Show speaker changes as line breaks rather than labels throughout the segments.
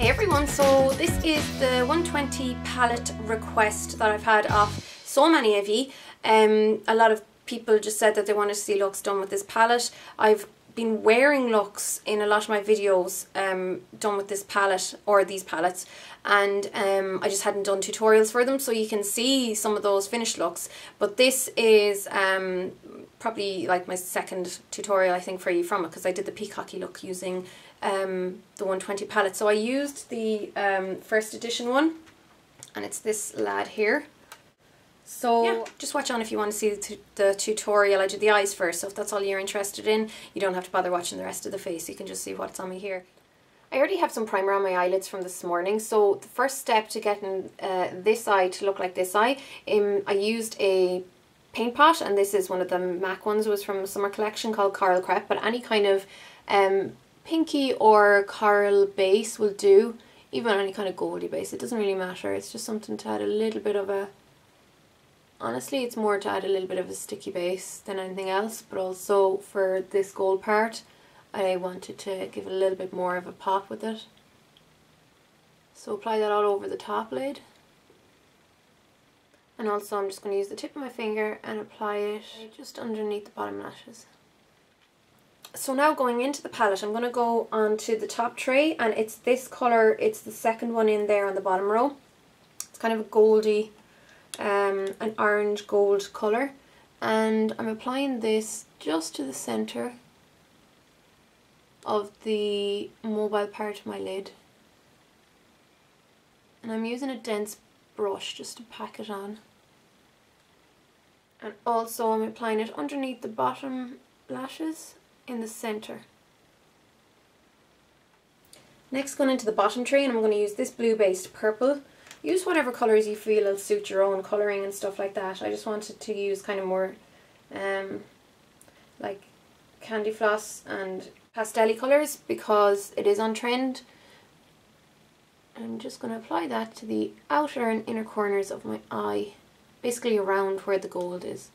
Hey everyone, so this is the 120 palette request that I've had off so many of you. A lot of people just said that they wanted to see looks done with this palette. I've been wearing looks in a lot of my videos done with this palette or these palettes, and I just hadn't done tutorials for them, so you can see some of those finished looks. But this is probably like my second tutorial I think for you from it, because I did the peacocky look using the 120 palette. So I used the first edition one, and it's this lad here. So yeah, just watch on if you want to see the tutorial. I did the eyes first, so if that's all you're interested in, you don't have to bother watching the rest of the face. You can just see what's on me here. I already have some primer on my eyelids from this morning, so the first step to getting this eye to look like this eye, I used a paint pot, and this is one of the MAC ones. It was from a summer collection called Coral Crepe, but any kind of pinky or coral base will do, even any kind of goldy base. It doesn't really matter. It's just something to add a little bit of a, honestly it's more to add a little bit of a sticky base than anything else, but also for this gold part I wanted to give it a little bit more of a pop with it. So apply that all over the top lid, and also I'm just going to use the tip of my finger and apply it just underneath the bottom lashes. So now going into the palette, I'm going to go onto the top tray, and it's this colour, it's the second one in there on the bottom row. It's kind of a goldy, an orange gold colour, and I'm applying this just to the centre of the mobile part of my lid, and I'm using a dense brush just to pack it on, and also I'm applying it underneath the bottom lashes in the centre. Next, going into the bottom tray, and I'm going to use this blue based purple. Use whatever colours you feel will suit your own colouring and stuff like that. I just wanted to use kind of more like candy floss and pastel-y colours because it is on trend. I'm just going to apply that to the outer and inner corners of my eye, basically around where the gold is.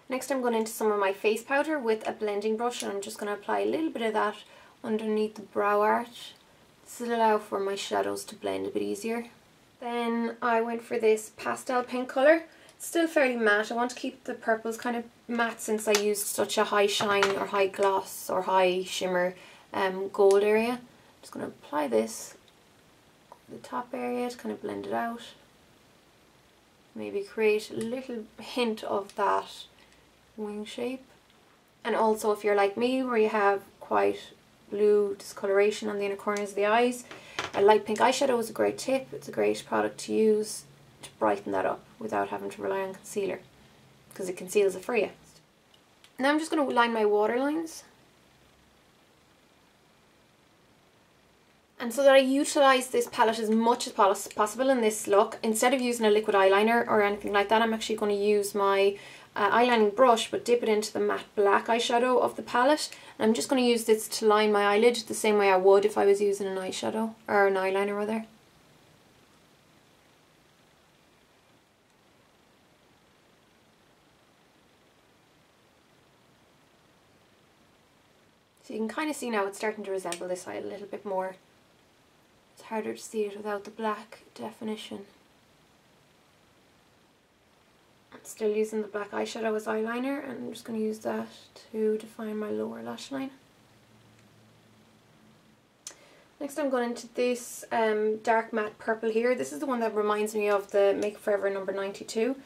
Next I'm going into some of my face powder with a blending brush, and I'm just going to apply a little bit of that underneath the brow arch. This will allow for my shadows to blend a bit easier. Then I went for this pastel pink colour. It's still fairly matte. I want to keep the purples kind of matte since I used such a high shine or high gloss or high shimmer gold area. I'm just going to apply this on the top area to kind of blend it out. Maybe create a little hint of that wing shape. And also, if you're like me where you have quite blue discoloration on the inner corners of the eyes, a light pink eyeshadow is a great tip. It's a great product to use to brighten that up without having to rely on concealer, because it conceals it for you. Now I'm just going to line my waterlines, and so that I utilise this palette as much as possible in this look, instead of using a liquid eyeliner or anything like that, I'm actually going to use my eyelining brush, but dip it into the matte black eyeshadow of the palette, and I'm just going to use this to line my eyelid the same way I would if I was using an eyeshadow, or an eyeliner rather. So you can kind of see now it's starting to resemble this eye a little bit more. It's harder to see it without the black definition. Still using the black eyeshadow as eyeliner, and I'm just going to use that to define my lower lash line. Next I'm going into this dark matte purple here. This is the one that reminds me of the Makeup Forever number 92.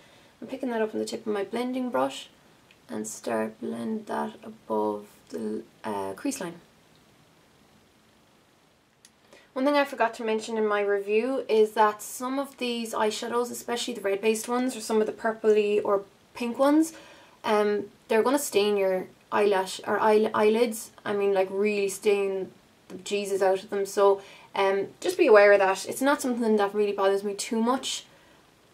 I'm picking that up on the tip of my blending brush and start blend that above the crease line. One thing I forgot to mention in my review is that some of these eyeshadows, especially the red based ones or some of the purpley or pink ones, they're going to stain your eyelash or eyelids. I mean, like really stain the Jesus out of them. So just be aware of that. It's not something that really bothers me too much.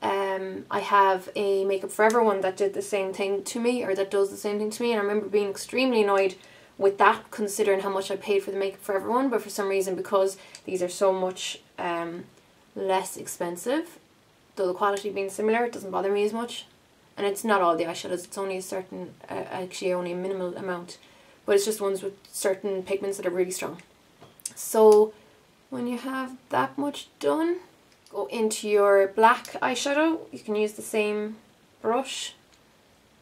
I have a Makeup Forever one that did the same thing to me, or that does the same thing to me, and I remember being extremely annoyed with that, considering how much I paid for the makeup for everyone, but for some reason, because these are so much less expensive, though the quality being similar, it doesn't bother me as much. And it's not all the eyeshadows, it's only a certain, actually only a minimal amount, but it's just ones with certain pigments that are really strong. So when you have that much done, go into your black eyeshadow. You can use the same brush,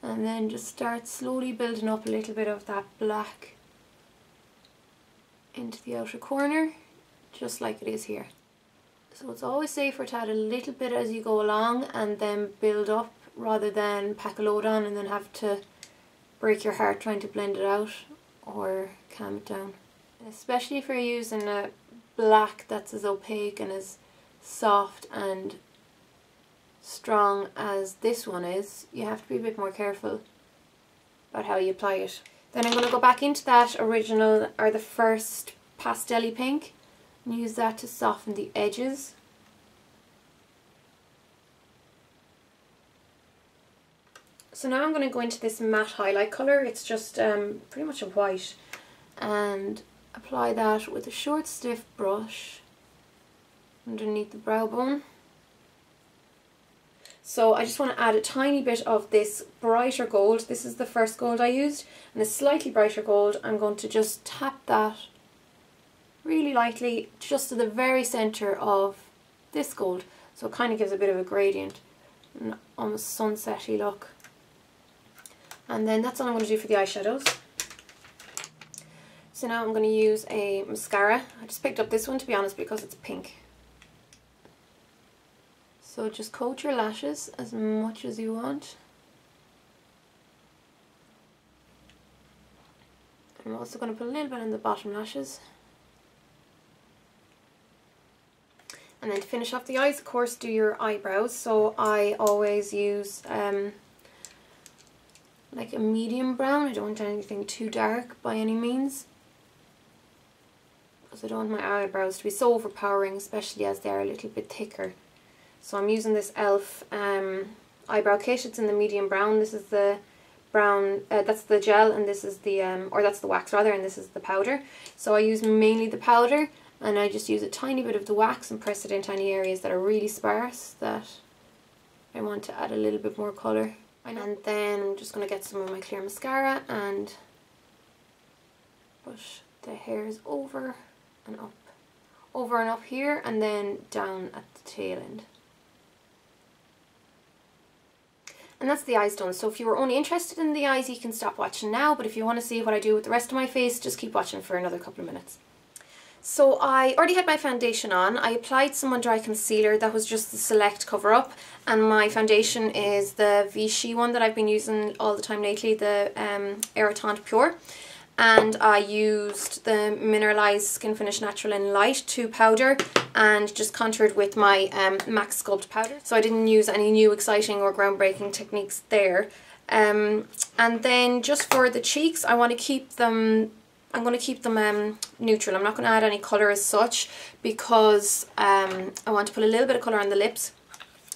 and then just start slowly building up a little bit of that black into the outer corner, just like it is here. So it's always safer to add a little bit as you go along and then build up, rather than pack a load on and then have to break your heart trying to blend it out or calm it down. Especially if you're using a black that's as opaque and as soft and strong as this one is, you have to be a bit more careful about how you apply it. Then I'm going to go back into that original, or the first pastel-y pink, and use that to soften the edges. So now I'm going to go into this matte highlight colour. It's just pretty much a white, and apply that with a short stiff brush underneath the brow bone. So I just want to add a tiny bit of this brighter gold. This is the first gold I used, and this slightly brighter gold, I'm going to just tap that really lightly just to the very centre of this gold. So it kind of gives a bit of a gradient, an almost sunsetty look. And then that's all I'm going to do for the eyeshadows. So now I'm going to use a mascara. I just picked up this one, to be honest, because it's pink. So just coat your lashes as much as you want. I'm also going to put a little bit on the bottom lashes. And then to finish off the eyes, of course, do your eyebrows. So I always use like a medium brown. I don't want anything too dark by any means, because I don't want my eyebrows to be so overpowering, especially as they are a little bit thicker. So I'm using this e.l.f. eyebrow kit. It's in the medium brown. This is the brown, that's the gel, and this is the, or that's the wax rather, and this is the powder. So I use mainly the powder, and I just use a tiny bit of the wax and press it into any areas that are really sparse that I want to add a little bit more colour. And then I'm just going to get some of my clear mascara and push the hairs over and up here, and then down at the tail end. And that's the eyes done. So if you were only interested in the eyes, you can stop watching now, but if you want to see what I do with the rest of my face, just keep watching for another couple of minutes. So I already had my foundation on. I applied some under eye concealer that was just the Select cover up, and my foundation is the Vichy one that I've been using all the time lately, the Irritant Pure. And I used the Mineralized Skin Finish Natural in Light to powder, and just contoured with my MAC Sculpt powder. So I didn't use any new exciting or groundbreaking techniques there. And then just for the cheeks, I want to keep them, I'm going to keep them neutral. I'm not going to add any colour as such, because I want to put a little bit of colour on the lips.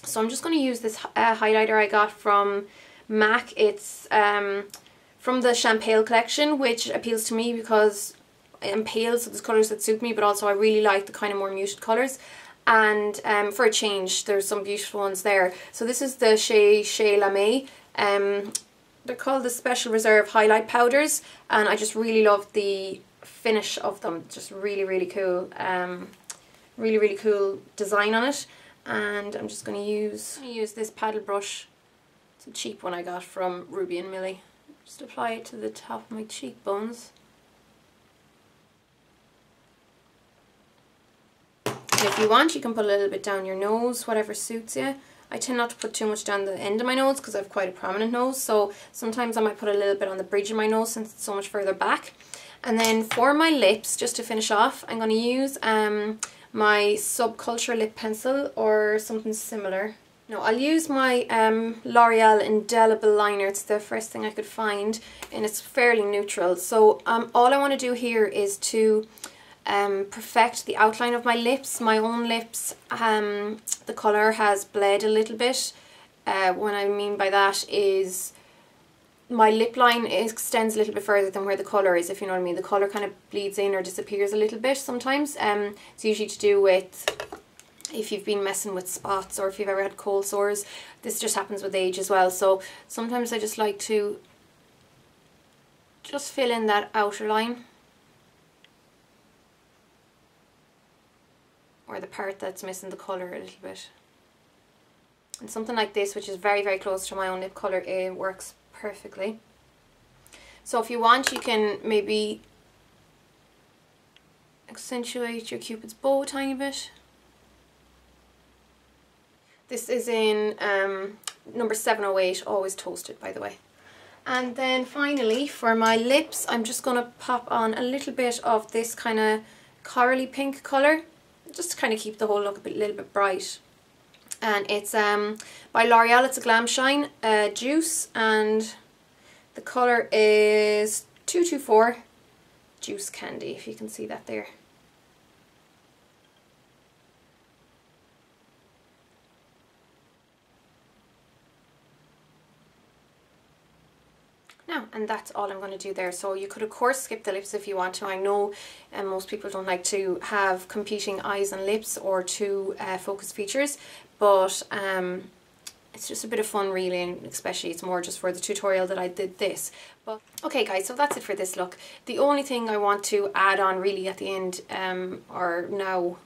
So I'm just going to use this highlighter I got from MAC. It's from the Champale collection, which appeals to me because I'm pale, so there's colours that suit me, but also I really like the kind of more muted colours. And for a change, there's some beautiful ones there. So this is the Chez La May. They're called the Special Reserve Highlight Powders, and I just really love the finish of them. Just really, really cool. Really, really cool design on it. And I'm just going to use this paddle brush. It's a cheap one I got from Ruby and Millie. Just apply it to the top of my cheekbones. And if you want, you can put a little bit down your nose, whatever suits you. I tend not to put too much down the end of my nose because I have quite a prominent nose, so sometimes I might put a little bit on the bridge of my nose since it's so much further back. And then for my lips, just to finish off, I'm going to use my Subculture lip pencil or something similar. No, I'll use my L'Oreal Indelible Liner. It's the first thing I could find, and it's fairly neutral. So all I want to do here is to perfect the outline of my lips. My own lips, the colour has bled a little bit. What I mean by that is my lip line extends a little bit further than where the colour is, if you know what I mean. The colour kind of bleeds in or disappears a little bit sometimes. It's usually to do with if you've been messing with spots or if you've ever had cold sores. This just happens with age as well. So sometimes I just like to just fill in that outer line, or the part that's missing the colour a little bit. And something like this, which is very, very close to my own lip colour, it works perfectly. So if you want, you can maybe accentuate your Cupid's bow a tiny bit. This is in number 708, always toasted, by the way. And then finally, for my lips, I'm just going to pop on a little bit of this kind of corally pink colour, just to kind of keep the whole look a little bit bright. And it's by L'Oreal. It's a Glam Shine Juice, and the colour is 224 Juice Candy, if you can see that there. Now, and that's all I'm going to do there. So you could of course skip the lips if you want to. I know most people don't like to have competing eyes and lips or two focus features, but it's just a bit of fun really, and especially it's more just for the tutorial that I did this. But okay guys, so that's it for this look. The only thing I want to add on really at the end or now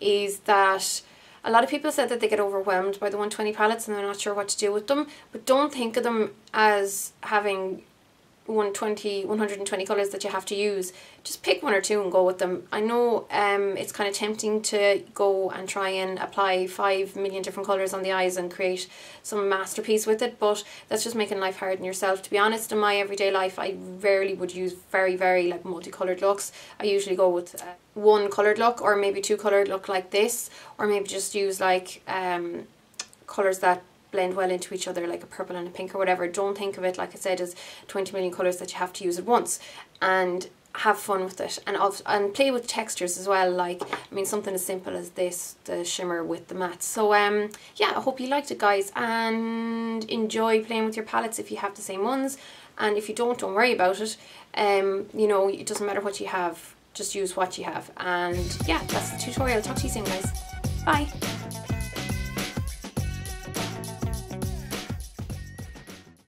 is that a lot of people said that they get overwhelmed by the 120 palettes and they're not sure what to do with them, but don't think of them as having 120 colours that you have to use. Just pick one or two and go with them. I know it's kind of tempting to go and try and apply 5 million different colours on the eyes and create some masterpiece with it, but that's just making life hard on yourself. To be honest, in my everyday life I rarely would use very like multicoloured looks. I usually go with one coloured look, or maybe two coloured look like this, or maybe just use like colours that blend well into each other, like a purple and a pink or whatever. Don't think of it, like I said, as 20 million colours that you have to use at once, and have fun with it, and play with textures as well. Like, I mean, something as simple as this, the shimmer with the matte. So yeah, I hope you liked it guys, and enjoy playing with your palettes if you have the same ones, and if you don't worry about it. You know, it doesn't matter what you have, just use what you have. And yeah, that's the tutorial. Talk to you soon guys. Bye.